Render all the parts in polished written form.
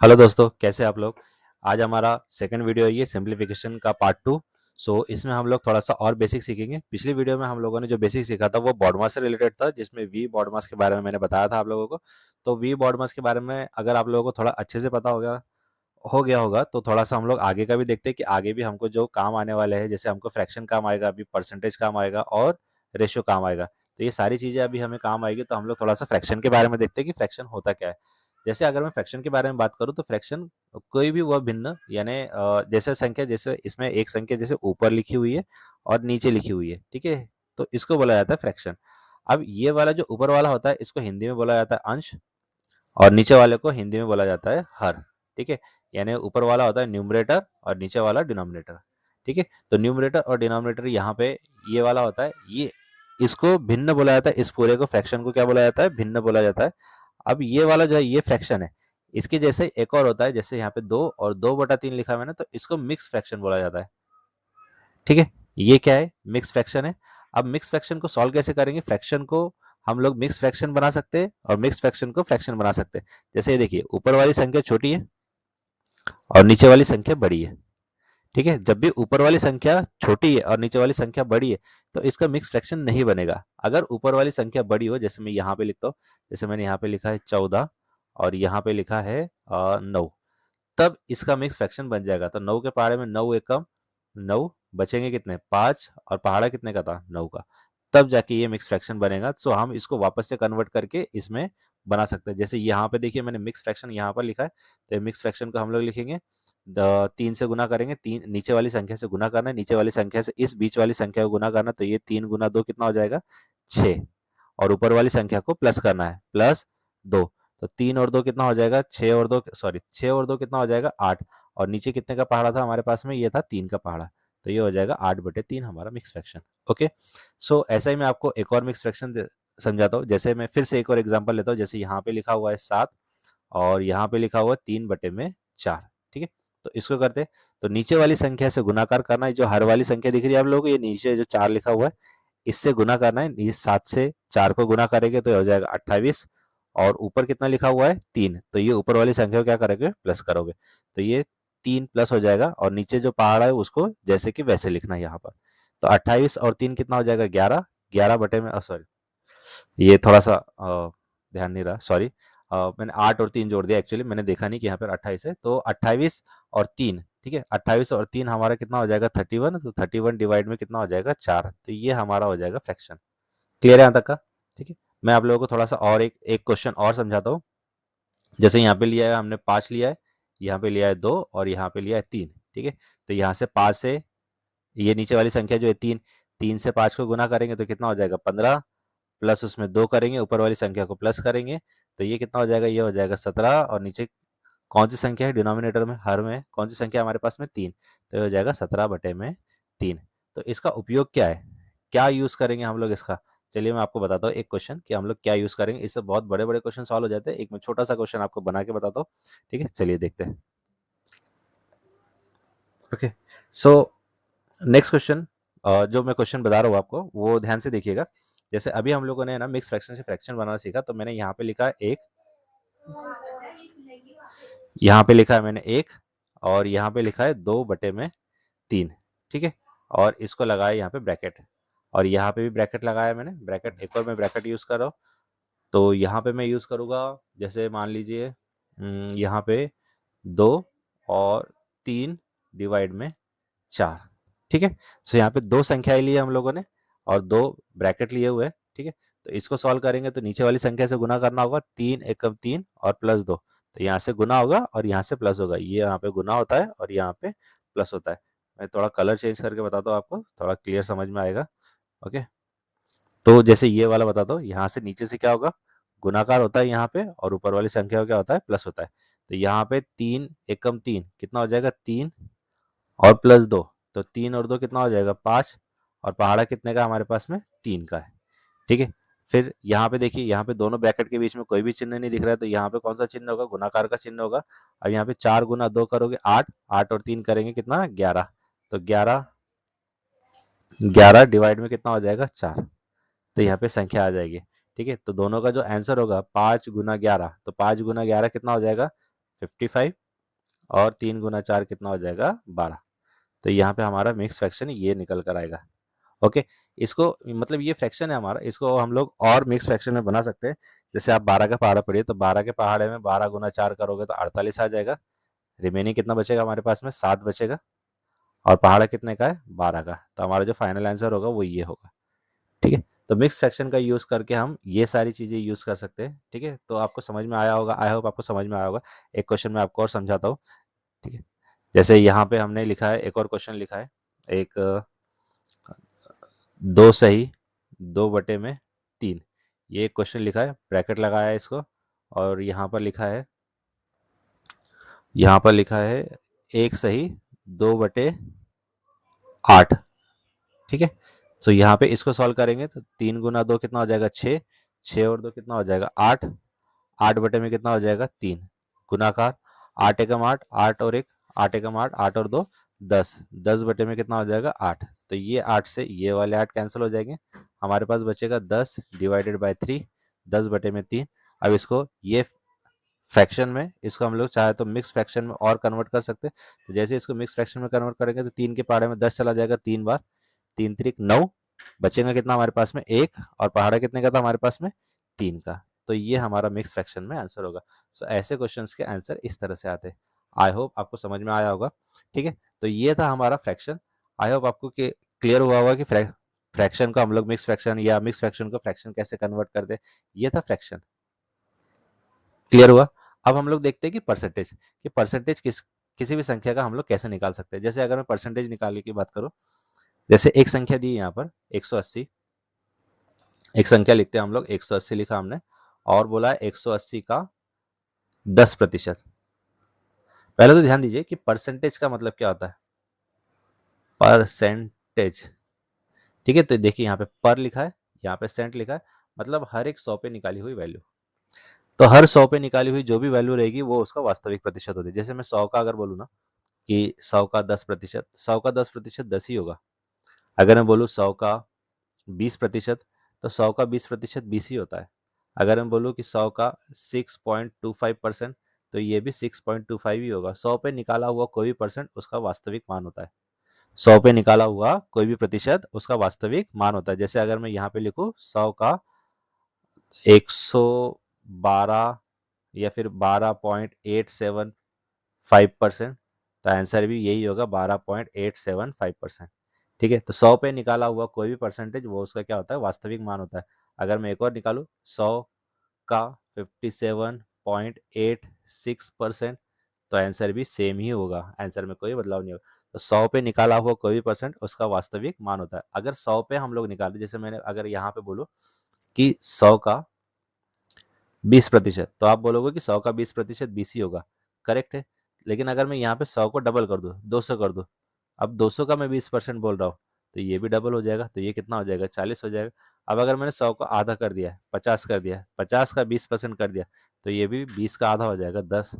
Hello दोस्तों, कैसे आप लोग। आज हमारा सेकंड वीडियो है, ये सिंप्लीफिकेशन का पार्ट टू। इसमें हम लोग थोड़ा सा और बेसिक सीखेंगे। पिछली वीडियो में हम लोगों ने जो बेसिक सीखा था वो बॉड मास से रिलेटेड था, जिसमें वी बॉड मास के बारे में मैंने बताया था आप लोगों को। तो वी बॉड मास के बारे में अगर आप लोगों को थोड़ा अच्छे से पता हो गया होगा तो थोड़ा सा हम लोग आगे का भी देखते हैं कि आगे भी हमको जो काम आने वाले हैं, जैसे हमको फ्रैक्शन काम आएगा, अभी परसेंटेज काम आएगा और रेशियो काम आएगा। तो ये सारी चीज़ें अभी हमें काम आएगी। तो हम लोग थोड़ा सा फ्रैक्शन के बारे में देखते हैं कि फ्रैक्शन होता क्या है। जैसे अगर मैं फ्रैक्शन के बारे में बात करूँ तो फ्रैक्शन कोई भी वह भिन्न यानी जैसे संख्या, जैसे इसमें एक संख्या जैसे ऊपर लिखी हुई है और नीचे लिखी हुई है, ठीक है, तो इसको बोला जाता है फ्रैक्शन। अब ये वाला जो ऊपर वाला होता है इसको हिंदी में बोला जाता है अंश, और नीचे वाले को हिंदी में बोला जाता है हर। ठीक है, यानी ऊपर वाला होता है न्यूमरेटर और नीचे वाला डिनोमिनेटर। ठीक है, तो न्यूमरेटर और डिनोमिनेटर यहाँ पे ये वाला होता है, ये इसको भिन्न बोला जाता है। इस पूरे को फ्रैक्शन को क्या बोला जाता है? भिन्न बोला जाता है। अब ये वाला जो है ये फ्रैक्शन है। इसके जैसे एक और होता है, जैसे यहाँ पे 2 और 2/3 लिखा है मैंने, तो इसको मिक्स फ्रैक्शन बोला जाता है। ठीक है, ये क्या है? मिक्स फ्रैक्शन है। अब मिक्स फ्रैक्शन को सॉल्व कैसे करेंगे? फ्रैक्शन को हम लोग मिक्स फ्रैक्शन बना सकते हैं और मिक्स फ्रैक्शन को फ्रैक्शन बना सकते हैं। जैसे ये देखिए, ऊपर वाली संख्या छोटी है और नीचे वाली संख्या बड़ी है। ठीक है, जब भी ऊपर वाली संख्या छोटी है और नीचे वाली संख्या बड़ी है तो इसका मिक्स फ्रैक्शन नहीं बनेगा। अगर ऊपर वाली संख्या बड़ी हो, जैसे मैं यहाँ पे लिखता हूँ, जैसे मैंने यहाँ पे लिखा है 14 और यहाँ पे लिखा है 9, तब इसका मिक्स फ्रैक्शन बन जाएगा। तो 9 के पहाड़े में 9 एकम 9, बचेंगे कितने? 5, और पहाड़ा कितने का था? 9 का। तब जाके ये मिक्स फ्रैक्शन बनेगा। सो हम इसको वापस से कन्वर्ट करके इसमें बना सकते हैं। जैसे यहाँ पे देखिए, मैंने मिक्स फ्रैक्शन यहाँ पर लिखा है, तो मिक्स फ्रैक्शन को हम लोग लिखेंगे 3 से गुना करेंगे। तीन नीचे वाली संख्या से गुना करना है, नीचे वाली संख्या से इस बीच वाली संख्या को गुना करना, तो ये 3 गुना 2 कितना हो जाएगा? 6। और ऊपर वाली संख्या को प्लस करना है, +2। तो 3 और 2 कितना हो जाएगा? 6 और 2, सॉरी 6 और 2 कितना हो जाएगा? 8। और नीचे कितने का पहाड़ा था हमारे पास में? ये था 3 का पहाड़ा। तो ये हो जाएगा 8/3 हमारा मिक्स फ्रैक्शन। ओके, ऐसा ही मैं आपको एक और मिक्स फ्रैक्शन समझाता हूँ। जैसे मैं फिर से एक और एग्जांपल लेता हूँ। जैसे यहाँ पे लिखा हुआ है 7 और यहाँ पे लिखा हुआ है 3/4। ठीक है, तो इसको करते हैं। तो नीचे वाली संख्या से गुणाकार करना है, जो हर वाली संख्या दिख रही है आप लोगों को, ये नीचे जो 4 लिखा हुआ है इससे गुना करना है। ये 7 से 4 को गुना करेंगे तो ये हो जाएगा 28। और ऊपर कितना लिखा हुआ है? 3, तो ये ऊपर वाली संख्या को क्या करोगे? प्लस करोगे। तो ये 3 प्लस हो जाएगा, और नीचे जो पहाड़ा है उसको जैसे कि वैसे लिखना है यहाँ पर। तो 28 और 3 कितना हो जाएगा? 11। 11 बटे में सॉरी, ये थोड़ा सा ध्यान नहीं रहा, सॉरी। मैंने 8 और 3 जोड़ दिया, एक्चुअली मैंने देखा नहीं कि यहाँ पर 28 है। तो 28 और 3, ठीक है, 28 और 3 हमारा कितना हो जाएगा? 31। तो 31 डिवाइड में कितना हो जाएगा? 4। तो ये हमारा हो जाएगा फ्रैक्शन। क्लियर है यहाँ तक का? ठीक है, मैं आप लोगों को थोड़ा सा और एक एक क्वेश्चन और समझाता हूँ। जैसे यहाँ पे लिया है हमने 5 लिया है, यहाँ पे लिया है 2 और यहाँ पे लिया है 3। ठीक है, तो यहाँ से 5 से ये नीचे वाली संख्या जो है 3, 3 से 5 को गुना करेंगे तो कितना हो जाएगा? 15, प्लस उसमें 2 करेंगे, ऊपर वाली संख्या को प्लस करेंगे, तो ये कितना हो जाएगा? ये हो जाएगा 17। और नीचे कौन सी संख्या है डिनोमिनेटर में? हर में कौन सी संख्या है हमारे पास में? 3। तो ये हो जाएगा 17/3। तो इसका उपयोग क्या है? क्या यूज करेंगे हम लोग इसका? चलिए मैं आपको बताता हूँ एक क्वेश्चन कि हम लोग क्या यूज करेंगे। इससे बहुत बड़े बड़े क्वेश्चन सॉल्व हो जाते हैं। एक मैं छोटा सा क्वेश्चन आपको बना के बताता हूँ। ठीक है, चलिए देखते हैं। ओके, सो नेक्स्ट क्वेश्चन, जो मैं क्वेश्चन बता रहा हूँ आपको वो ध्यान से देखिएगा। जैसे अभी हम लोगों ने ना मिक्स फ्रैक्शन से फ्रैक्शन बनाना सीखा, तो मैंने यहाँ पे लिखा है एक, यहाँ पे लिखा है मैंने 1, और यहाँ पे लिखा है 2/3। ठीक है, और इसको लगाया यहाँ पे ब्रैकेट, और यहाँ पे भी ब्रैकेट लगाया मैंने, ब्रैकेट एक और मैं ब्रैकेट यूज कर रहा हूँ। तो यहाँ पे मैं यूज करूँगा, जैसे मान लीजिए यहाँ पे 2 और 3/4। ठीक है, तो यहाँ पे 2 संख्याएं ली है हम लोगों ने और 2 ब्रैकेट लिए हुए हैं। ठीक है, तो इसको सॉल्व करेंगे तो नीचे वाली संख्या से गुना करना होगा, 3 एकम 3 और +2। तो यहाँ से गुना होगा और यहाँ से प्लस होगा। ये यहाँ पे गुना होता है और यहाँ पे प्लस होता है। मैं थोड़ा कलर चेंज करके बताता हूँ आपको, थोड़ा क्लियर समझ में आएगा। ओके, तो जैसे ये वाला बताता हूँ, यहाँ से नीचे से क्या होगा? गुणाकार होता है यहाँ पे, और ऊपर वाली संख्या को क्या होता है? प्लस होता है। तो यहाँ पे 3 एकम 3 कितना हो जाएगा? 3 और +2, तो 3 और 2 कितना हो जाएगा? 5। और पहाड़ा कितने का हमारे पास में? 3 का है। ठीक है, फिर यहाँ पे देखिए, यहाँ पे दोनों ब्रैकेट के बीच में कोई भी चिन्ह नहीं दिख रहा है, तो यहाँ पे कौन सा चिन्ह होगा? गुणाकार का चिन्ह होगा। अब यहाँ पे 4 गुना 2 करोगे 8, 8 और 3 करेंगे कितना? 11। तो 11, 11 डिवाइड में कितना हो जाएगा? 4। तो यहाँ पे संख्या आ जाएगी। ठीक है, तो दोनों का जो आंसर होगा 5 गुना 11, तो 5 गुना 11 कितना हो जाएगा? 55 और 3 गुना 4 कितना हो जाएगा 12। तो यहाँ पे हमारा मिक्स फ्रैक्शन ये निकल कर आएगा। ओके, इसको मतलब ये फ्रैक्शन है हमारा, इसको हम लोग और मिक्स फ्रैक्शन में बना सकते हैं। जैसे आप 12 का पहाड़ा पढ़िए तो 12 के पहाड़े में 12 गुना 4 करोगे तो 48 आ जाएगा। रिमेनिंग कितना बचेगा हमारे पास में 7 बचेगा। और पहाड़ा कितने का है 12 का। तो हमारा जो फाइनल आंसर होगा वो ये होगा। ठीक है, तो मिक्स फ्रैक्शन का यूज करके हम ये सारी चीजें यूज कर सकते हैं। ठीक है, तो आपको समझ में आया होगा, आई होप आपको समझ में आया होगा। एक क्वेश्चन मैं आपको और समझाता हूँ। ठीक है, जैसे यहाँ पे हमने लिखा है, एक और क्वेश्चन लिखा है, एक 2 सही 2/3, ये एक क्वेश्चन लिखा है, ब्रैकेट लगाया है इसको, और यहाँ पर लिखा है 1 सही 2/8। ठीक है, तो यहाँ पे इसको सॉल्व करेंगे तो 3 गुना 2 कितना हो जाएगा 6, 6 और 2 कितना हो जाएगा 8, 8 बटे में कितना हो जाएगा 3, गुणाकार 8 एकम 8, 8 और 1 8 एकम 8, 8 और 2 10, 10 बटे में कितना हो जाएगा 8। तो ये 8 से ये वाले 8 कैंसिल हो जाएंगे, हमारे पास बचेगा 10 डिवाइडेड बाय 3, 10 बटे में 3। अब इसको ये फ्रैक्शन में, इसको हम लोग चाहे तो मिक्स फ्रैक्शन में और कन्वर्ट कर सकते हैं। तो जैसे इसको मिक्स फ्रैक्शन में कन्वर्ट करेंगे तो 3 के पहाड़े में 10 चला जाएगा 3 बार, 3 त्रिक 9, बचेगा कितना हमारे पास में 1, और पहाड़ा कितने का था हमारे पास में 3 का। तो ये हमारा मिक्स फ्रैक्शन में आंसर होगा। सो ऐसे क्वेश्चंस के आंसर इस तरह से आते हैं। आई होप आपको समझ में आया होगा। ठीक है, तो ये था हमारा फ्रैक्शन। आई होप आपको क्लियर हुआ होगा कि फ्रैक्शन को हम लोग मिक्स फ्रैक्शन या मिक्स फ्रैक्शन को फ्रैक्शन कैसे कन्वर्ट करते हैं। ये था फ्रैक्शन, क्लियर हुआ। अब हम लोग देखते हैं कि परसेंटेज, किसी भी संख्या का हम लोग कैसे निकाल सकते हैं। जैसे अगर मैं परसेंटेज निकालने की बात करूं, जैसे एक संख्या दी है यहाँ पर 180, एक संख्या लिखते हैं हम लोग 180 लिखा हमने, और बोला है 180 का 10%। पहले तो ध्यान दीजिए कि परसेंटेज का मतलब क्या होता है, परसेंटेज। ठीक है, तो देखिए यहाँ पे पर लिखा है, यहाँ पे सेंट लिखा है, मतलब हर एक 100 पे निकाली हुई वैल्यू। तो हर 100 पे निकाली हुई जो भी वैल्यू रहेगी वो उसका वास्तविक प्रतिशत होती है। जैसे मैं 100 का अगर बोलूँ ना कि 100 का 10%, 100 का 10% 10 ही होगा। अगर मैं बोलूँ 100 का 20%, तो 100 का 20% 20 ही होता है। अगर मैं बोलूँ कि 100 का 6.25%, तो ये भी 6.25 ही होगा। 100 पे निकाला हुआ कोई भी परसेंट उसका वास्तविक मान होता है। 100 पे निकाला हुआ कोई भी प्रतिशत उसका वास्तविक मान होता है। जैसे अगर मैं यहाँ पे लिखूँ 100 का 112 या फिर 12.875%, तो आंसर भी यही होगा 12.875%। ठीक है, तो 100 पे निकाला हुआ कोई भी परसेंटेज वो उसका क्या होता है वास्तविक मान होता है। अगर मैं एक और निकालूँ 100 का 57.86%, तो आंसर भी सेम ही होगा, आंसर में कोई बदलाव नहीं होगा। तो 100 पे निकाला हुआ कोई भी परसेंट उसका वास्तविक मान होता है। अगर 100 पे हम लोग निकालें, जैसे मैंने अगर यहाँ पे बोलूँ कि 100 का 20%, तो आप बोलोगे कि 100 का 20% 20 ही होगा, करेक्ट है। लेकिन अगर मैं यहाँ पे 100 को डबल कर दूँ, 200 कर दूँ, अब 200 का मैं 20% बोल रहा हूँ, तो ये भी डबल हो जाएगा, तो ये कितना हो जाएगा 40 हो जाएगा। अब अगर मैंने 100 का आधा कर दिया है 50 कर दिया, 50 का 20% कर दिया, तो ये भी 20 का आधा हो जाएगा 10।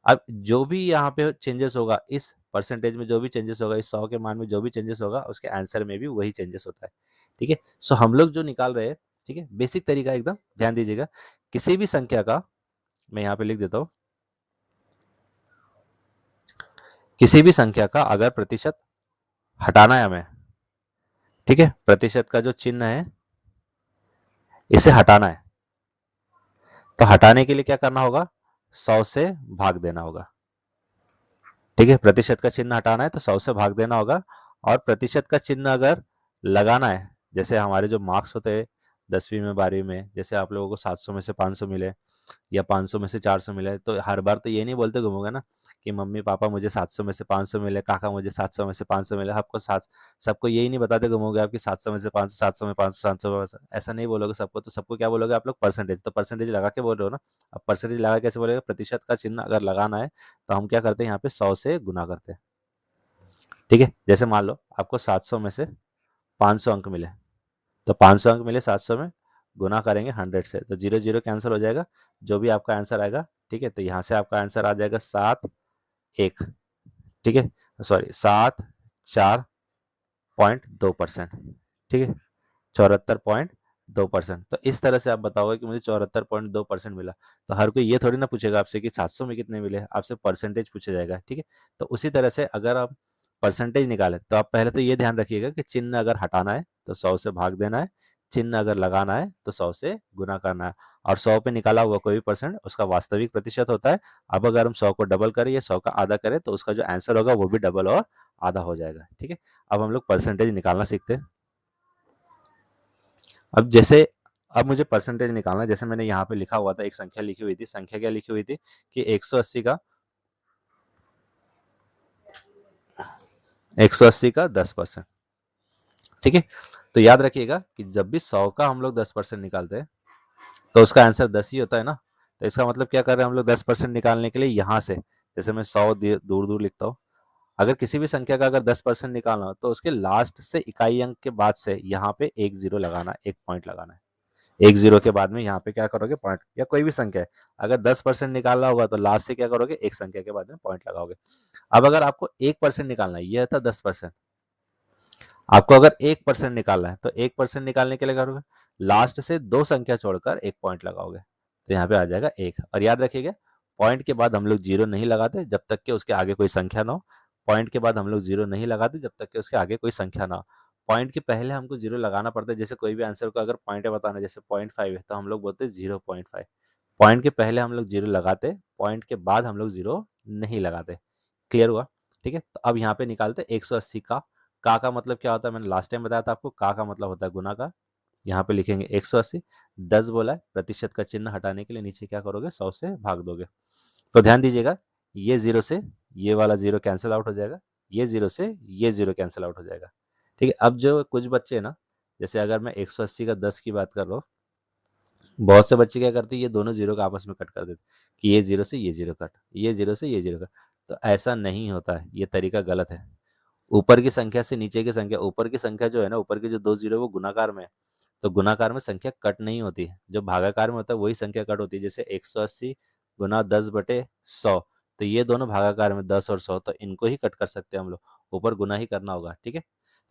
अब जो भी यहाँ पे चेंजेस होगा, इस परसेंटेज में जो भी चेंजेस होगा, इस 100 के मान में जो भी चेंजेस होगा, उसके आंसर में भी वही चेंजेस होता है। ठीक है, सो हम लोग जो निकाल रहे हैं, ठीक है, बेसिक तरीका एकदम ध्यान दीजिएगा। किसी भी संख्या का, मैं यहाँ पे लिख देता हूँ, किसी भी संख्या का अगर प्रतिशत हटाना है हमें, ठीक है, प्रतिशत का जो चिन्ह है इसे हटाना है, तो हटाने के लिए क्या करना होगा, 100 से भाग देना होगा। ठीक है, प्रतिशत का चिन्ह हटाना है तो 100 से भाग देना होगा। और प्रतिशत का चिन्ह अगर लगाना है, जैसे हमारे जो मार्क्स होते हैं 10वीं में 12वीं में, जैसे आप लोगों को 700 में से 500 मिले या 500 में से 400 मिले, तो हर बार तो ये नहीं बोलते घूमोगे ना कि मम्मी पापा मुझे 700 में से 500 मिले, काका मुझे 700 में से 500 मिले। आपको सात सबको यही नहीं बताते घूमोगे आप कि 700 में से 500, 700 में 500, 700 में 500, ऐसा नहीं बोलोगे सबको। तो सबको क्या बोलोगे आप लोग, परसेंटेज। तो परसेंटेज लगा के बोल रहे हो ना। अब परसेंटेज लगा कैसे बोलेगा, प्रतिशत का चिन्ह अगर लगाना है तो हम क्या करते हैं, यहाँ पे 100 से गुना करते हैं। ठीक है, जैसे मान लो आपको 700 में से 500 अंक मिले, तो 500 अंक मिले 700 में, गुना करेंगे 100 से, तो जीरो जीरो कैंसिल हो जाएगा, जो भी आपका आंसर आएगा। ठीक है, तो यहाँ से आपका आंसर आ जाएगा 7.1। ठीक है, सॉरी 7.4%। ठीक है, 74 2%। तो इस तरह से आप बताओगे कि मुझे 74.2% मिला। तो हर कोई ये थोड़ी ना पूछेगा आपसे कि 700 में कितने मिले, आपसे परसेंटेज पूछा जाएगा, ठीक है। तो उसी तरह से अगर आप परसेंटेज निकालें तो आप पहले तो ये ध्यान रखिएगा कि चिन्ह अगर हटाना है तो 100 से भाग देना है, चिन्ह अगर लगाना है तो 100 से गुना करना है, और 100 पे निकाला हुआ कोई भी परसेंट उसका वास्तविक प्रतिशत होता है। अब अगर हम 100 को डबल करें या 100 का आधा करें तो उसका जो आंसर होगा वो भी डबल और आधा हो जाएगा, ठीक है। अब हम लोग परसेंटेज निकालना सीखते हैं। अब जैसे अब मुझे परसेंटेज निकालना है, जैसे मैंने यहाँ पे लिखा हुआ था, एक संख्या लिखी हुई थी। संख्या क्या लिखी हुई थी कि 180 का 10%, ठीक है। तो याद रखिएगा कि जब भी 100 का हम लोग 10% निकालते हैं तो उसका आंसर 10 ही होता है ना। तो इसका मतलब क्या कर रहे हैं हम लोग, 10% निकालने के लिए यहाँ से, जैसे मैं 100 दूर दूर लिखता हूँ, अगर किसी भी संख्या का अगर 10% निकालना हो तो उसके लास्ट से इकाई अंक के बाद से यहाँ पे एक जीरो लगाना, एक पॉइंट लगाना है। एक जीरो के बाद में यहाँ पे क्या करोगे, पॉइंट, या कोई भी संख्या है अगर 10% निकालना होगा तो लास्ट से क्या करोगे, एक संख्या के बाद में पॉइंट लगाओगे। अब अगर आपको 1% निकालना है, यह था 10%, आपको अगर 1% निकालना है तो 1% निकालने के लिए करोगे, लास्ट से दो संख्या छोड़कर एक पॉइंट लगाओगे, तो यहाँ पे आ जाएगा एक। और याद रखिएगा पॉइंट के बाद हम लोग जीरो नहीं लगाते जब तक कि उसके आगे कोई संख्या ना हो। पॉइंट के बाद हम लोग जीरो नहीं लगाते जब तक कि उसके आगे कोई संख्या ना हो। पॉइंट के पहले हमको जीरो लगाना पड़ता है। जैसे कोई भी आंसर को अगर पॉइंट बताना है, जैसे 0.5 है तो हम लोग बोलते हैं 0.5। पॉइंट के पहले हम लोग जीरो लगाते, पॉइंट के बाद हम लोग जीरो नहीं लगाते। क्लियर हुआ, ठीक है। तो अब यहाँ पे निकालते 180 का मतलब क्या होता है, मैंने लास्ट टाइम बताया था आपको, का मतलब होता है गुना का। यहाँ पे लिखेंगे 180, 10 बोला है, प्रतिशत का चिन्ह हटाने के लिए नीचे क्या करोगे, 100 से भाग दोगे। तो ध्यान दीजिएगा, ये जीरो से ये वाला जीरो कैंसिल आउट हो जाएगा, ये जीरो से ये जीरो कैंसिल आउट हो जाएगा, ठीक है। अब जो कुछ बच्चे हैं ना, जैसे अगर मैं 180 का 10 की बात कर रहा हूँ, बहुत से बच्चे क्या करते हैं, ये दोनों जीरो का आपस में कट कर देते कि ये जीरो से ये जीरो कट, ये जीरो से ये जीरो कट। तो ऐसा नहीं होता है, ये तरीका गलत है। ऊपर की संख्या से नीचे की संख्या, ऊपर की संख्या जो है ना, ऊपर के जो दो जीरो है वो गुणाकार में है, तो गुणाकार में संख्या कट नहीं होती है। जो भागाकार में होता है वही संख्या कट होती है। जैसे 180 गुना 10/100, तो ये दोनों भागाकार में 10 और 100, तो इनको ही कट कर सकते हैं हम लोग, ऊपर गुना ही करना होगा, ठीक है।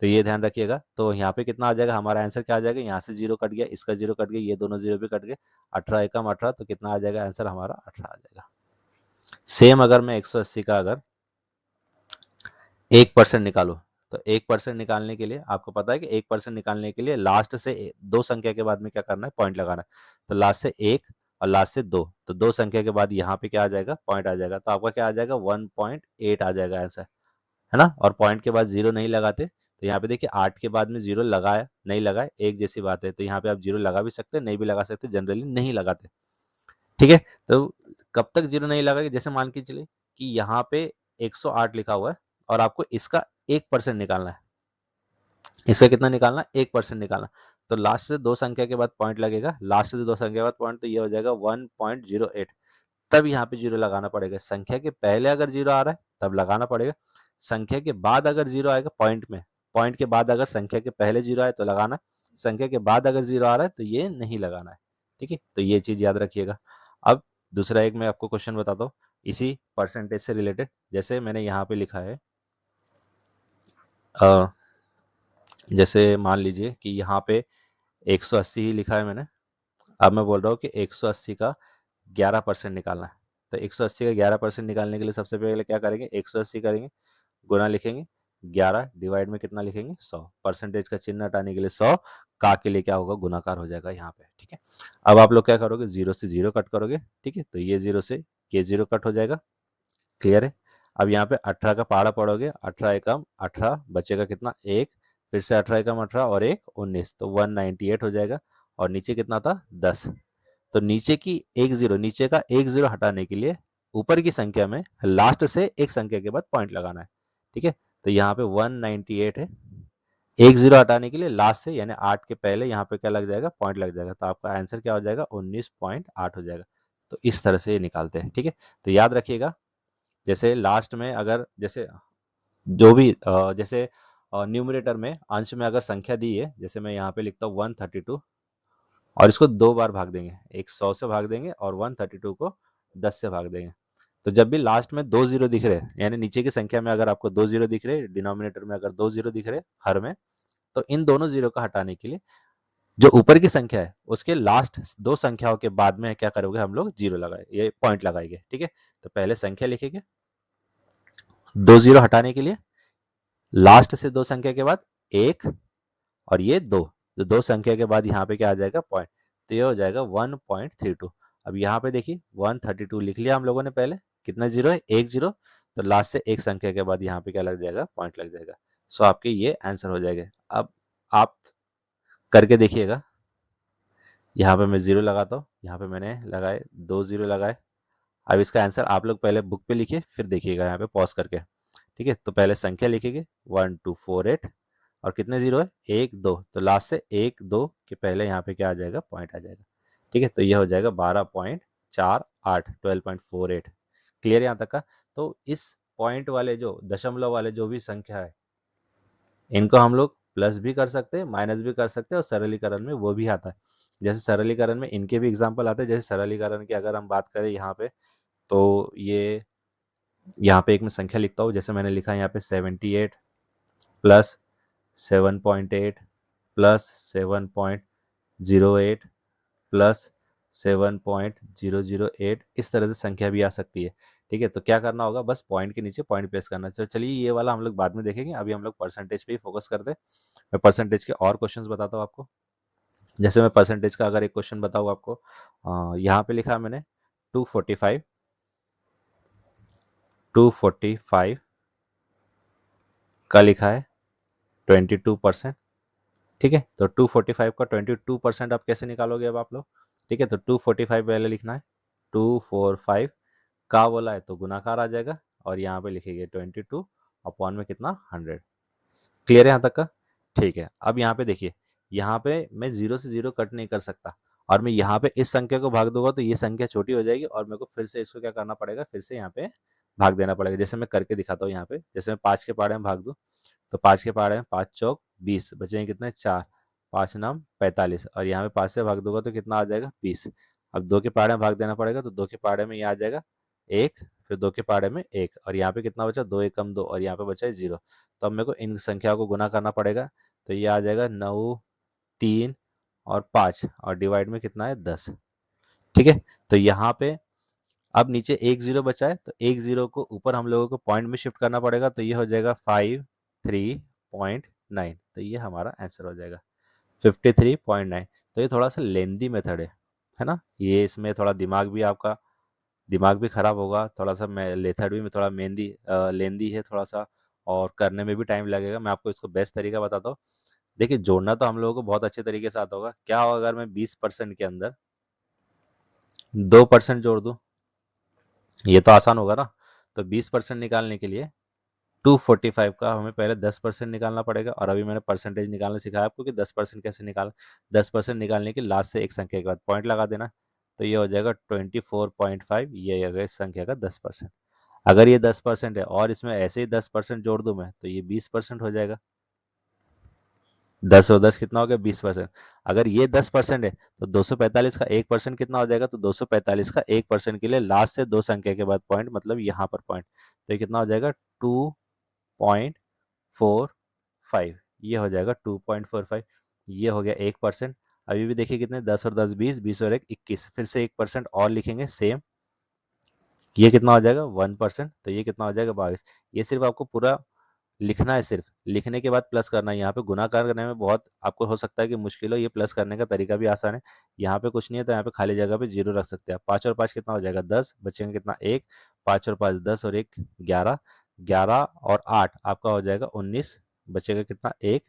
तो ये ध्यान रखिएगा। तो यहाँ पे कितना आ जाएगा, हमारा आंसर क्या आ जाएगा, यहाँ से जीरो कट गया, इसका जीरो कट गया, ये दोनों जीरो भी कट गए, 18 एकम 18, तो कितना आ जाएगा आंसर हमारा, 18 आ जाएगा। सेम अगर मैं 180 का अगर 1% निकालो, तो 1% निकालने के लिए आपको पता है कि 1% निकालने के लिए लास्ट से दो संख्या के बाद में क्या करना है, पॉइंट लगाना है। तो लास्ट से एक और लास्ट से दो, तो दो संख्या के बाद यहाँ पे क्या आ जाएगा, पॉइंट आ जाएगा, तो आपका क्या आ जाएगा, 1.8 आ जाएगा आंसर, है ना। और पॉइंट के बाद जीरो नहीं लगाते, तो यहाँ पे देखिए 8 के बाद में जीरो लगाया नहीं लगाए एक जैसी बात है। तो यहाँ पे आप जीरो लगा भी सकते हैं, नहीं भी लगा सकते, जनरली नहीं लगाते, ठीक है। तो कब तक जीरो नहीं लगाएंगे, जैसे मान के चलिए कि यहाँ पे 108 लिखा हुआ है और आपको इसका 1% निकालना है। इसका कितना निकालना, 1% निकालना। तो लास्ट से दो संख्या के बाद पॉइंट लगेगा, लास्ट से दो संख्या के बाद पॉइंट, तो ये हो जाएगा 1.08। तब यहाँ पे जीरो लगाना पड़ेगा। संख्या के पहले अगर जीरो आ रहा है तब लगाना पड़ेगा, संख्या के बाद अगर जीरो आएगा पॉइंट में, पॉइंट के बाद अगर संख्या के पहले जीरो आए तो लगाना, संख्या के बाद अगर जीरो आ रहा है तो ये नहीं लगाना है, ठीक है। तो ये चीज याद रखिएगा। अब दूसरा एक मैं आपको क्वेश्चन बताता हूँ इसी परसेंटेज से रिलेटेड। जैसे मैंने यहाँ पे लिखा है, अ, जैसे मान लीजिए कि यहाँ पे 180 ही लिखा है मैंने। अब मैं बोल रहा हूँ कि 180 का 11% निकालना है। तो 180 का 11% निकालने के लिए सबसे पहले क्या करेंगे, 180 करेंगे, गुना लिखेंगे, 11 डिवाइड में कितना लिखेंगे, 100, परसेंटेज का चिन्ह हटाने के लिए 100, का के लिए क्या होगा, गुणाकार हो जाएगा यहाँ पे, ठीक है। अब आप लोग क्या करोगे, जीरो से जीरो कट करोगे, ठीक है। तो ये जीरो से ये जीरो कट हो जाएगा, क्लियर है। अब यहाँ पे 18 का पहाड़ा पढ़ोगे, 18 एकम 18, बचेगा कितना, एक, फिर से 18 एकम 18 और एक 19, तो 198 हो जाएगा। और नीचे कितना था, 10। तो नीचे की एक जीरो, नीचे का एक जीरो हटाने के लिए ऊपर की संख्या में लास्ट से एक संख्या के बाद पॉइंट लगाना है, ठीक है। तो यहाँ पे 198 है, एक जीरो हटाने के लिए लास्ट से यानी 8 के पहले यहाँ पे क्या लग जाएगा, पॉइंट लग जाएगा, तो आपका आंसर क्या हो जाएगा, 19.8 हो जाएगा। तो इस तरह से ये निकालते हैं, ठीक है। तो याद रखिएगा, जैसे लास्ट में अगर जैसे जो भी जैसे न्यूमरेटर में अंश में अगर संख्या दी है, जैसे मैं यहाँ पे लिखता हूँ 132, और इसको दो बार भाग देंगे, एक 100 से भाग देंगे और 132 को 10 से भाग देंगे। तो जब भी लास्ट में दो जीरो दिख रहे हैं, यानी नीचे की संख्या में अगर आपको दो जीरो दिख रहे हैं, डिनोमिनेटर में अगर दो जीरो दिख रहे हैं हर में, तो इन दोनों जीरो का हटाने के लिए जो ऊपर की संख्या है उसके लास्ट दो संख्याओं के बाद में क्या करोगे, हम लोग जीरो लगाए, ये पॉइंट लगाएंगे। ठीक है, तो पहले संख्या लिखेंगे, दो जीरो हटाने के लिए लास्ट से दो संख्या के बाद एक और ये दो, तो दो संख्या के बाद यहाँ पे क्या आ जाएगा, पॉइंट, तो ये हो जाएगा 1.32। अब यहाँ पे देखिए 132 लिख लिया हम लोगों ने पहले, कितना जीरो है, एक जीरो, तो लास्ट से एक संख्या के बाद यहाँ पे क्या लग जाएगा, पॉइंट लग जाएगा। सो आपके ये आंसर हो जाएगा। अब आप करके देखिएगा, यहाँ पे मैं जीरो लगाता हूँ, यहाँ पे मैंने लगाए, दो जीरो लगाए। अब इसका आंसर आप लोग पहले बुक पे लिखिए, फिर देखिएगा यहाँ पे पॉज करके। ठीक है, तो पहले संख्या लिखेंगे 1248 और कितने जीरो है, एक दो, तो लास्ट से एक दो के पहले यहाँ पे क्या आ जाएगा, पॉइंट आ जाएगा। ठीक है, तो ये हो जाएगा 12.48, 12.48। क्लियर यहाँ तक का। तो इस पॉइंट वाले जो दशमलव वाले जो भी संख्या है, इनको हम लोग प्लस भी कर सकते हैं, माइनस भी कर सकते हैं, और सरलीकरण में वो भी आता है। जैसे सरलीकरण में इनके भी एग्जाम्पल आते हैं। जैसे सरलीकरण की अगर हम बात करें यहाँ पे, तो ये यहाँ पे एक मैं संख्या लिखता हूँ, जैसे मैंने लिखा है यहाँ पे 78 प्लस 7.8 प्लस 7.08 प्लस 7.008, इस तरह से संख्या भी आ सकती है। ठीक है, तो क्या करना होगा, बस पॉइंट के नीचे पॉइंट प्लेस करना। चलिए ये वाला हम लोग बाद में देखेंगे, अभी हम लोग परसेंटेज पे ही फोकस करते हैं। मैं परसेंटेज के और क्वेश्चंस बताता हूँ आपको। जैसे मैं परसेंटेज का अगर एक क्वेश्चन बताऊँ आपको, यहाँ पे लिखा है मैंने 245 का लिखा है 22%। ठीक है, तो 245 का 22% आप कैसे निकालोगे अब आप लोग। ठीक है, तो 245 पहले लिखना है, 245 का बोला है तो गुणाकार आ जाएगा, और यहाँ पे लिखेंगे 22 अपॉन में कितना, 100। क्लियर है यहाँ तक का। ठीक है, अब यहाँ पे देखिए, यहाँ पे मैं जीरो से जीरो कट नहीं कर सकता, और मैं यहाँ पे इस संख्या को भाग दूंगा तो ये संख्या छोटी हो जाएगी, और मेरे को फिर से इसको क्या करना पड़ेगा, फिर से यहाँ पे भाग देना पड़ेगा। जैसे मैं करके दिखाता हूँ यहाँ पे, जैसे मैं 5 के पहाड़े में भाग दूँ, तो 5 के पहाड़े में 5 चौक 20, बचेंगे कितने, 4, 5 नाम 45, और यहाँ पे 5 से भाग दूंगा तो कितना आ जाएगा, 20। अब 2 के पहाड़े में भाग देना पड़ेगा, तो 2 के पहाड़े में ये आ जाएगा 1, फिर 2 के पहाड़े में 1, और यहाँ पे कितना बचा, 2 एकम 2, और यहाँ पे बचा है 0। तो अब मेरे को इन संख्याओं को गुना करना पड़ेगा, तो ये आ जाएगा 9, 3 और 5, और डिवाइड में कितना है, 10। ठीक है, तो यहाँ पे अब नीचे एक जीरो बचा है, तो एक जीरो को ऊपर हम लोगों को पॉइंट में शिफ्ट करना पड़ेगा, तो ये हो जाएगा 53.9, तो ये हमारा आंसर हो जाएगा 53.9। तो ये थोड़ा सा लेंदी मेथड है ना, ये इसमें थोड़ा दिमाग भी खराब होगा, थोड़ा सा मेथड भी में थोड़ा लेंदी है थोड़ा सा, और करने में भी टाइम लगेगा। मैं आपको इसको बेस्ट तरीका बताता हूँ। देखिए, जोड़ना तो हम लोगों को बहुत अच्छे तरीके से आता होगा। क्या होगा अगर मैं 20% के अंदर 2% जोड़ दूं, ये तो आसान होगा ना। तो 20% निकालने के लिए 245 का हमें पहले 10% निकालना पड़ेगा, और अभी मैंने परसेंटेज निकालना सिखाया आपको कि 10% कैसे निकाल। 10% निकालने के लास्ट से एक संख्या के बाद पॉइंट लगा देना, तो ये हो जाएगा 24.5, ये हो गया इस संख्या का 10%। अगर ये 10% है और इसमें ऐसे ही 10% जोड़ दूं मैं, तो ये 20% हो जाएगा। 10 और 10 कितना हो गया, 20%। अगर ये 10% है तो 245 का 1% कितना हो जाएगा, तो 245 का 1% के लिए लास्ट से दो संख्या के बाद पॉइंट, मतलब यहाँ पर पॉइंट, तो ये कितना हो जाएगा, 2.45, ये हो जाएगा 2.45। ये हो गया 1%। अभी भी देखिए कितने, 10 और 10 20, 20 और 1 21, फिर से 1% और लिखेंगे सेम, ये कितना हो जाएगा, 1%, तो ये कितना हो जाएगा, 22। ये सिर्फ आपको पूरा लिखना है, सिर्फ लिखने के बाद प्लस करना है। यहाँ पे गुणाकार करने में बहुत आपको हो सकता है कि मुश्किल हो, ये प्लस करने का तरीका भी आसान है। यहाँ पे कुछ नहीं है, तो यहाँ पे खाली जगह पे जीरो रख सकते हैं। 5 और 5 कितना हो जाएगा, 10, बचेंगे कितना, 1, 5 और 5 10 और 1 11, 11 और 8 आपका हो जाएगा 19, बचेगा कितना, 1।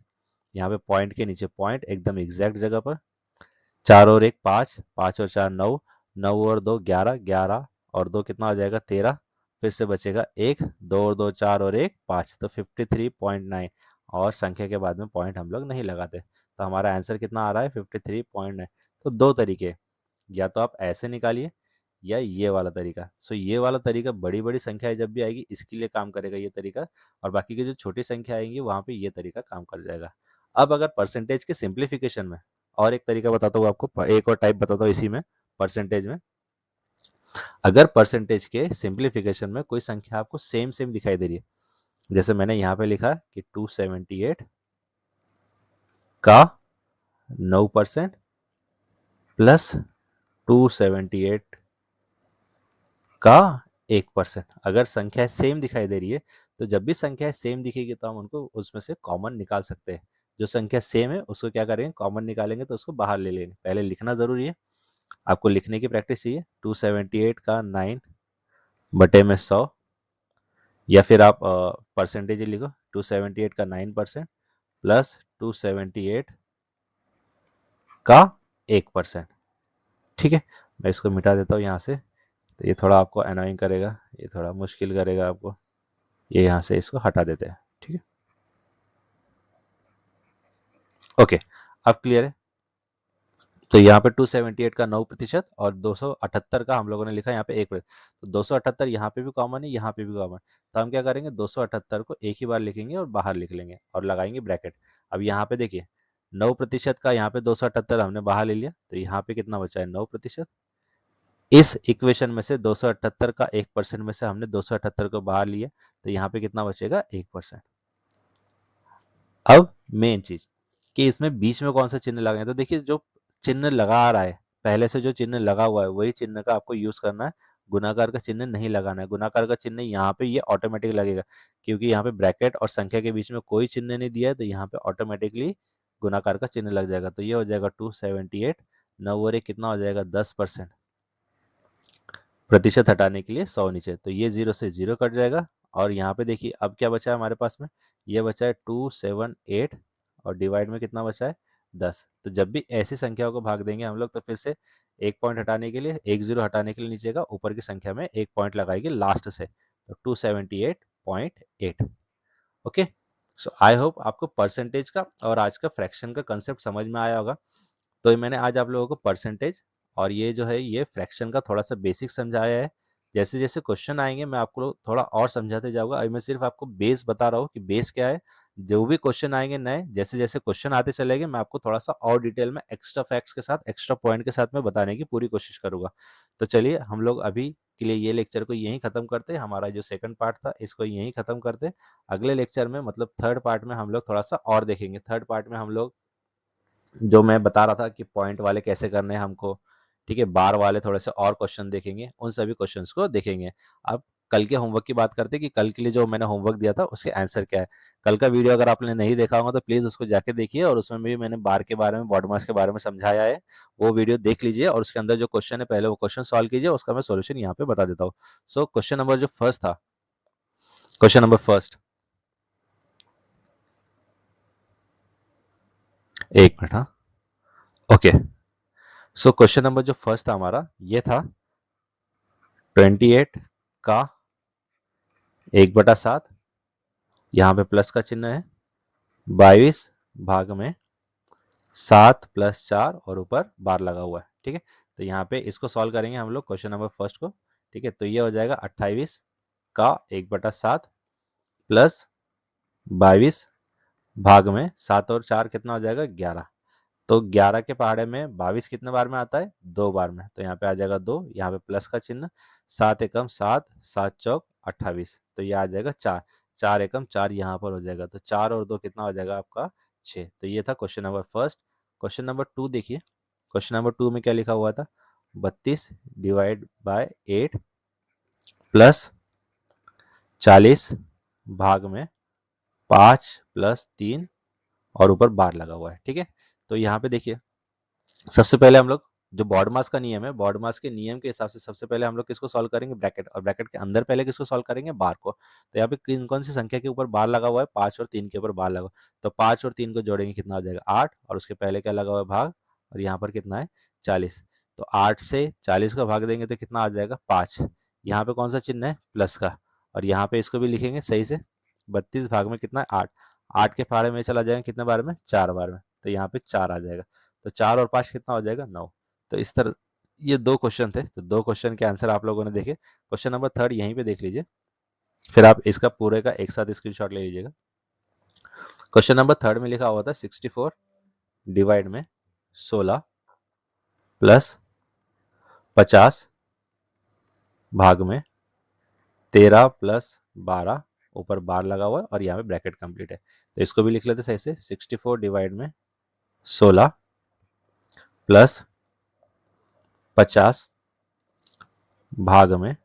यहाँ पे पॉइंट के नीचे पॉइंट एकदम एग्जैक्ट जगह पर, 4 और 1 5, 5 और 4 9, 9 और 2 11, 11 और 2 कितना हो जाएगा, 13, फिर से बचेगा 1, 2 और 2 4 और 1 5, तो 53.9, और संख्या के बाद में पॉइंट हम लोग नहीं लगाते, तो हमारा आंसर कितना आ रहा है, 53.9। तो दो तरीके, या तो आप ऐसे निकालिए या ये वाला तरीका। सो ये वाला तरीका बड़ी बड़ी संख्याएं जब भी आएगी इसके लिए काम करेगा ये तरीका, और बाकी की जो छोटी संख्या आएंगी वहां पे ये तरीका काम कर जाएगा। अब अगर परसेंटेज के सिंप्लीफिकेशन में और एक तरीका बताता हूँ आपको, एक और टाइप बताता हूँ इसी में, परसेंटेज में। अगर परसेंटेज के सिंप्लीफिकेशन में कोई संख्या आपको सेम सेम दिखाई दे रही है, जैसे मैंने यहाँ पे लिखा कि 278 का 9% प्लस 278 का 1%। अगर संख्या सेम दिखाई दे रही है तो जब भी संख्या सेम दिखेगी तो हम उनको उसमें से कॉमन निकाल सकते हैं। जो संख्या सेम है उसको क्या करेंगे, कॉमन निकालेंगे तो उसको बाहर ले लेंगे। पहले लिखना जरूरी है, आपको लिखने की प्रैक्टिस चाहिए। 278 का 9 बटे में 100, या फिर आप परसेंटेज लिखो, 278 का 9% प्लस 278 का 1%। ठीक है, मैं इसको मिटा देता हूँ यहाँ से। तो ये थोड़ा आपको अनोइंग करेगा, ये थोड़ा मुश्किल करेगा आपको, ये यहाँ से इसको हटा देते हैं। ठीक है, ओके, अब क्लियर है। तो यहाँ पे 278 का 9% और 278 का हम लोगों ने लिखा यहाँ पे 1%। तो 278 यहाँ पे भी कॉमन है, यहाँ पे भी कॉमन। तो हम क्या करेंगे, 278 को एक ही बार लिखेंगे और बाहर लिख लेंगे और लगाएंगे ब्रैकेट। अब यहाँ पे देखिए 9% का यहाँ पे 278 हमने बाहर ले लिया, तो यहाँ पे कितना बचा है, 9%। इस इक्वेशन में से 278 का 1% में से हमने 278 को बाहर लिया, तो यहाँ पे कितना बचेगा, 1%। अब मेन चीज कि इसमें बीच में कौन सा चिन्ह लगाए, तो देखिए जो चिन्ह लगा रहा है, पहले से जो चिन्ह लगा हुआ है वही चिन्ह का आपको यूज करना है। गुणाकार का चिन्ह नहीं लगाना है। गुणाकार का चिन्ह यहाँ पे ये ऑटोमेटिक लगेगा, क्योंकि यहाँ पे ब्रैकेट और संख्या के बीच में कोई चिन्ह नहीं दिया है, तो यहाँ पे ऑटोमेटिकली गुणाकार का चिन्ह लग जाएगा। तो ये हो जाएगा 278, 9 और 1 कितना हो जाएगा, 10%। प्रतिशत हटाने के लिए 100 नीचे, तो ये 0 से 0 कट जाएगा। और यहाँ पे देखिए अब क्या बचा है हमारे पास में, ये बचा है 278 और डिवाइड में कितना बचा है, 10। तो जब भी ऐसी संख्याओं को भाग देंगे हम लोग, तो फिर से एक पॉइंट हटाने के लिए, एक जीरो हटाने के लिए नीचे का ऊपर की संख्या में एक पॉइंट लगाएगी लास्ट से, तो 278.8। ओके, सो आई होप आपको परसेंटेज का और आज का फ्रैक्शन का कंसेप्ट समझ में आया होगा। तो मैंने आज आप लोगों को परसेंटेज और ये जो है ये फ्रैक्शन का थोड़ा सा बेसिक समझाया है। जैसे जैसे क्वेश्चन आएंगे मैं आपको थोड़ा और समझाते जाऊंगा। अभी मैं सिर्फ आपको बेस बता रहा हूँ कि बेस क्या है। जो भी क्वेश्चन आएंगे नए, जैसे जैसे क्वेश्चन आते चलेंगे मैं आपको थोड़ा सा और डिटेल में एक्स्ट्रा फैक्ट्स के साथ, एक्स्ट्रा पॉइंट के साथ में बताने की पूरी कोशिश करूंगा। तो चलिए हम लोग अभी के लिए ये लेक्चर को यहीं खत्म करते हैं। हमारा जो सेकंड पार्ट था इसको यहीं खत्म करते हैं। अगले लेक्चर में मतलब थर्ड पार्ट में हम लोग थोड़ा सा और देखेंगे। थर्ड पार्ट में हम लोग जो मैं बता रहा था कि पॉइंट वाले कैसे करने हैं हमको, ठीक है, बार वाले थोड़े से और क्वेश्चन देखेंगे, उन सभी क्वेश्चंस को देखेंगे। अब कल के होमवर्क की बात करते हैं कि कल के लिए जो मैंने होमवर्क दिया था उसके आंसर क्या है। कल का वीडियो अगर आपने नहीं देखा होगा तो प्लीज़ उसको जाके देखिए, और उसमें भी मैंने बार के बारे में, बॉड मास के बारे में समझाया है। वो वीडियो देख लीजिए और उसके अंदर जो क्वेश्चन है पहले वो क्वेश्चन सॉल्व कीजिए, उसका मैं सोल्यूशन यहाँ पे बता देता हूँ। सो क्वेश्चन नंबर जो फर्स्ट था, क्वेश्चन नंबर फर्स्ट, एक मिनट, हाँ, ओके। सो क्वेश्चन नंबर जो फर्स्ट था हमारा ये था 28 का 1/7, यहाँ पे प्लस का चिन्ह है, 22 भाग में 7 + 4 और ऊपर बार लगा हुआ है। ठीक है, तो यहाँ पे इसको सॉल्व करेंगे हम लोग क्वेश्चन नंबर फर्स्ट को। ठीक है, तो ये हो जाएगा 28 का 1/7 प्लस 22 भाग में 7 और 4 कितना हो जाएगा, 11। तो 11 के पहाड़े में 22 कितने बार में आता है, 2 बार में, तो यहाँ पे आ जाएगा 2, यहाँ पे प्लस का चिन्ह, 7 एकम 7, 7 चौक 28, तो ये आ जाएगा 4, 4 एकम 4 यहाँ पर हो जाएगा, तो 4 और 2 कितना हो जाएगा आपका 6। तो ये था question number first. Question number 2 देखिए, क्वेश्चन नंबर 2 में क्या लिखा हुआ था, 32 डिवाइड बाय 8 प्लस 40 भाग में 5 + 3 और ऊपर बार लगा हुआ है। ठीक है, तो यहाँ पे देखिए सबसे पहले हम लोग जो बॉड मास का नियम है, बॉड मास के नियम के हिसाब से सबसे पहले हम लोग किसको सॉल्व करेंगे, ब्रैकेट, और ब्रैकेट के अंदर पहले किसको सॉल्व करेंगे, बार को। तो यहाँ पे किन कौन सी संख्या के ऊपर बार लगा हुआ है, 5 और 3 के ऊपर बार लगा हुआ है। तो 5 और 3 को जोड़ेंगे कितना हो जाएगा, 8, और उसके पहले क्या लगा हुआ है, भाग, और यहाँ पर कितना है, 40। तो 8 से 40 का भाग देंगे तो कितना आ जाएगा, 5। यहाँ पे कौन सा चिन्ह है, प्लस का, और यहाँ पे इसको भी लिखेंगे सही से, 32 भाग में कितना है, 8, 8 के पहाड़े में चला जाएगा कितने बार में, 4 बार में, तो यहाँ पे 4 आ जाएगा। तो 4 और 5 कितना हो जाएगा, 9। तो इस तरह ये दो क्वेश्चन थे, तो दो क्वेश्चन के आंसर आप लोगों ने देखे। क्वेश्चन नंबर थर्ड यहीं पे देख लीजिए, फिर आप इसका पूरे का एक साथ स्क्रीनशॉट ले लीजिएगा। क्वेश्चन नंबर थर्ड में लिखा हुआ था 64 डिवाइड में 16 प्लस 50 भाग में 13 + 12 ऊपर बार लगा हुआ है और यहाँ पे ब्रैकेट कंप्लीट है। तो इसको भी लिख लेते सही से, 64 डिवाइड में 16 प्लस 50 भाग में,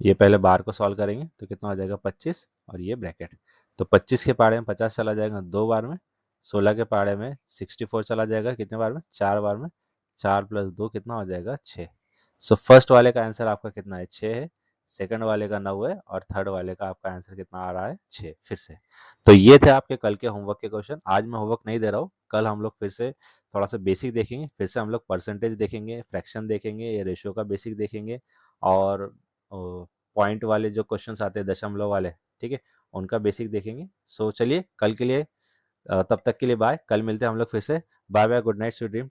ये पहले बार को सॉल्व करेंगे तो कितना हो जाएगा 25 और ये ब्रैकेट। तो 25 के पाड़े में 50 चला जाएगा 2 बार में, 16 के पाड़े में 64 चला जाएगा कितने बार में, 4 बार में, 4 प्लस 2 कितना हो जाएगा 6। सो फर्स्ट वाले का आंसर आपका कितना है 6 है, सेकंड वाले का 9 है और थर्ड वाले का आपका आंसर कितना आ रहा है 6 फिर से। तो ये थे आपके कल के होमवर्क के क्वेश्चन। आज मैं होमवर्क नहीं दे रहा हूँ, कल हम लोग फिर से थोड़ा सा बेसिक देखेंगे, फिर से हम लोग परसेंटेज देखेंगे, फ्रैक्शन देखेंगे, ये रेशियो का बेसिक देखेंगे और पॉइंट वाले जो क्वेश्चंस आते हैं दशमलव वाले, ठीक है, उनका बेसिक देखेंगे। सो चलिए कल के लिए तब तक के लिए बाय, कल मिलते हैं हम लोग फिर से। Bye bye, good night, sweet dream.